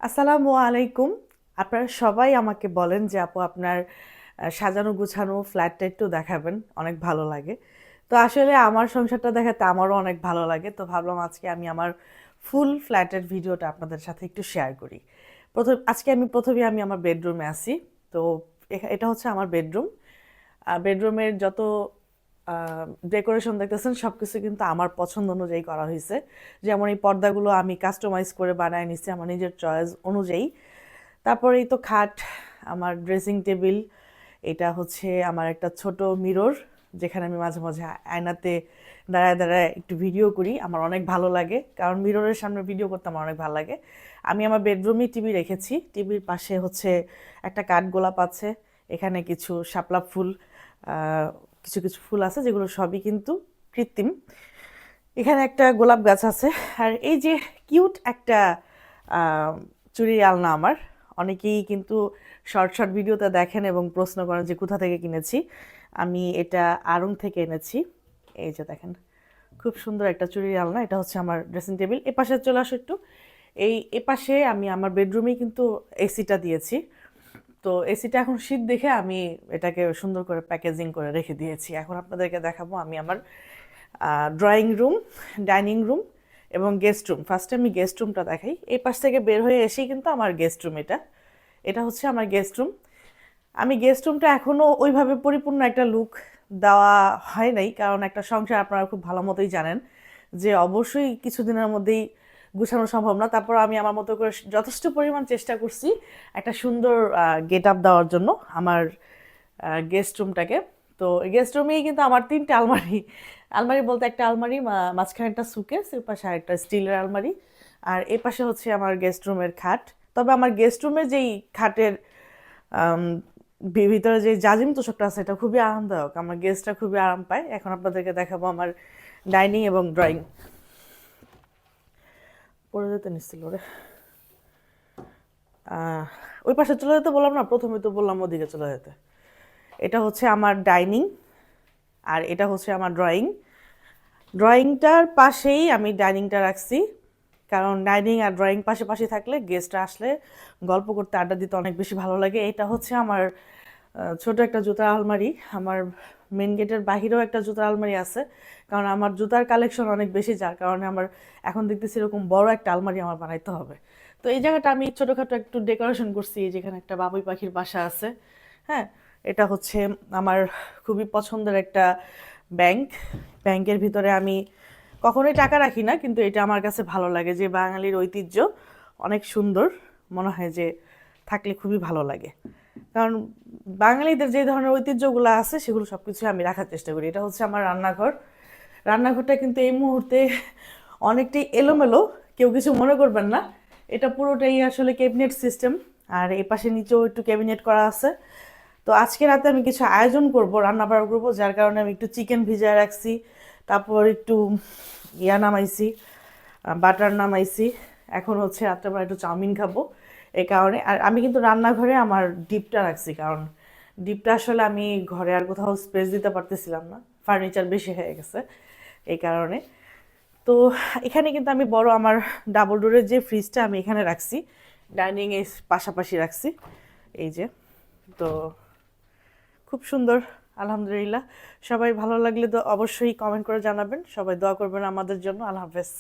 আসসালামু আলাইকুম। আপনারা সবাই আমাকে বলেন যে আপু আপনার সাজানো গুছানো ফ্ল্যাটটা একটু দেখাবেন, অনেক ভালো লাগে। তো আসলে আমার সংসারটা দেখাতে আমারও অনেক ভালো লাগে। তো ভাবলাম আজকে আমি আমার ফুল ফ্ল্যাটের ভিডিওটা আপনাদের সাথে একটু শেয়ার করি। আজকে প্রথমে আমি আমার বেডরুমে আছি। তো এটা হচ্ছে আমার বেডরুম। বেডরুমের যত ডেকোরেশন দেখতেছেন সবকিছু কিন্তু আমার পছন্দ অনুযায়ী করা হয়েছে। যেমন এই পর্দাগুলো আমি কাস্টমাইজ করে বানায় নিছি আমার নিজের চয়েস অনুযায়ী। তারপরেই তো খাট, আমার ড্রেসিং টেবিল, এটা হচ্ছে আমার একটা ছোট মিরর, যেখানে আমি মাঝে মাঝে আয়নাতে দাঁড়ায় দাঁড়ায় একটু ভিডিও করি। আমার অনেক ভালো লাগে, কারণ মিররের সামনে ভিডিও করতে আমার অনেক ভালো লাগে। আমি আমার বেডরুমে টিভি রেখেছি, টিভির পাশে হচ্ছে একটা কাঠগোলাপ আছে, এখানে কিছু শাপলা ফুল, কিছু কিছু ফুল আছে যেগুলো সবই কিন্তু কৃত্রিম। এখানে একটা গোলাপ গাছ আছে। আর এই যে কিউট একটা চুড়ির আলনা আমার, অনেকেই কিন্তু শর্ট শর্ট ভিডিওতে দেখেন এবং প্রশ্ন করেন যে কোথা থেকে কিনেছি। আমি এটা আড়ং থেকে এনেছি। এই যে দেখেন, খুব সুন্দর একটা চুড়ির আলনা। এটা হচ্ছে আমার ড্রেসিং টেবিল। এপাশে চলে আসো একটু। এপাশে আমি আমার বেডরুমেই কিন্তু এসিটা দিয়েছি। তো এসিটা এখন শীত দেখে আমি এটাকে সুন্দর করে প্যাকেজিং করে রেখে দিয়েছি। এখন আপনাদেরকে দেখাবো আমি আমার ড্রয়িং রুম, ডাইনিং রুম এবং গেস্ট রুম। ফার্স্টে আমি গেস্ট রুমটা দেখাই। এই পাশ থেকে বের হয়ে এসেই কিন্তু আমার গেস্ট রুম এটা। এটা হচ্ছে আমার গেস্ট রুম। আমি গেস্ট রুমটা এখনও ওইভাবে পরিপূর্ণ একটা লুক দেওয়া হয় নাই, কারণ একটা সংসার আপনারা খুব ভালো মতোই জানেন যে অবশ্যই কিছুদিনের মধ্যেই গুছানো সম্ভব না। তারপর আমি আমার মতো করে যথেষ্ট পরিমাণ চেষ্টা করছি একটা সুন্দর গেট আপ দেওয়ার জন্য আমার গেস্ট রুমটাকে। তো গেস্ট রুমেই কিন্তু আমার তিনটে আলমারি, আলমারি বলতে একটা আলমারি, মাঝখানে একটা সুকেস, এর পাশে আরেকটা স্টিলের আলমারি, আর এ পাশে হচ্ছে আমার গেস্ট রুমের খাট। তবে আমার গেস্ট রুমের যেই খাটের আম, ভিতরে যে জাজিম তোষকটা আছে এটা খুবই আরামদায়ক, আমার গেস্টরা খুবই আরাম পায়। এখন আপনাদেরকে দেখাবো আমার ডাইনিং এবং ড্রয়িং। পড়ে যেতে নিচ্ছিল রে। ওই পাশে চলে যেতে বললাম না, প্রথমে তো বললাম ওদিকে চলে যেতে। এটা হচ্ছে আমার ডাইনিং, আর এটা হচ্ছে আমার ড্রয়িং। ড্রয়িংটার পাশেই আমি ডাইনিংটা রাখছি, কারণ ডাইনিং আর ড্রয়িং পাশাপাশি থাকলে গেস্টরা আসলে গল্প করতে আড্ডা দিতে অনেক বেশি ভালো লাগে। এটা হচ্ছে আমার ছোট একটা জুতার আলমারি। আমার মেন গেটের বাহিরেও একটা জুতার আলমারি আছে, কারণ আমার জুতার কালেকশন অনেক বেশি, যার কারণে আমার এখন দেখতেছি এরকম বড় একটা আলমারি আমার বানাইতে হবে। তো এই জায়গাটা আমি ছোটোখাটো একটু ডেকোরেশন করছি, যেখানে একটা বাবুই পাখির বাসা আছে। হ্যাঁ, এটা হচ্ছে আমার খুবই পছন্দের একটা ব্যাংক। ব্যাংকের ভিতরে আমি কখনোই টাকা রাখি না, কিন্তু এটা আমার কাছে ভালো লাগে, যে বাঙালির ঐতিহ্য অনেক সুন্দর, মনে হয় যে থাকলে খুবই ভালো লাগে। কারণ বাঙালিদের যে ধরনের ঐতিহ্যগুলো আছে সেগুলো সব কিছু আমি রাখার চেষ্টা করি। এটা হচ্ছে আমার রান্নাঘর। রান্নাঘরটা কিন্তু এই মুহূর্তে অনেকটাই এলোমেলো, কেউ কিছু মনে করবেন না। এটা পুরোটাই আসলে ক্যাবিনেট সিস্টেম, আর এই পাশে নিচেও একটু ক্যাবিনেট করা আছে। তো আজকে রাতে আমি কিছু আয়োজন করব, রান্না বাড়া করবো, যার কারণে আমি একটু চিকেন ভিজায় রাখছি। তারপর একটু নামাইছি, বাটার নামাইছি। এখন হচ্ছে রাত্রেবেলা একটু চাউমিন খাবো, এই কারণে। আর আমি কিন্তু রান্নাঘরে আমার ডিপটা রাখছি, কারণ ডিপটা আসলে আমি ঘরে আর কোথাও স্পেস দিতে পারতেছিলাম না, ফার্নিচার বেশি হয়ে গেছে এই কারণে। তো এখানে কিন্তু আমি বড় আমার ডাবল ডোরের যে ফ্রিজটা আমি এখানে রাখছি, ডাইনিং এর পাশাপাশি রাখছি। এই যে, তো খুব সুন্দর, আলহামদুলিল্লাহ। সবাই ভালো লাগলে তো অবশ্যই কমেন্ট করে জানাবেন, সবাই দোয়া করবেন আমাদের জন্য। আল্লাহ হাফেজ।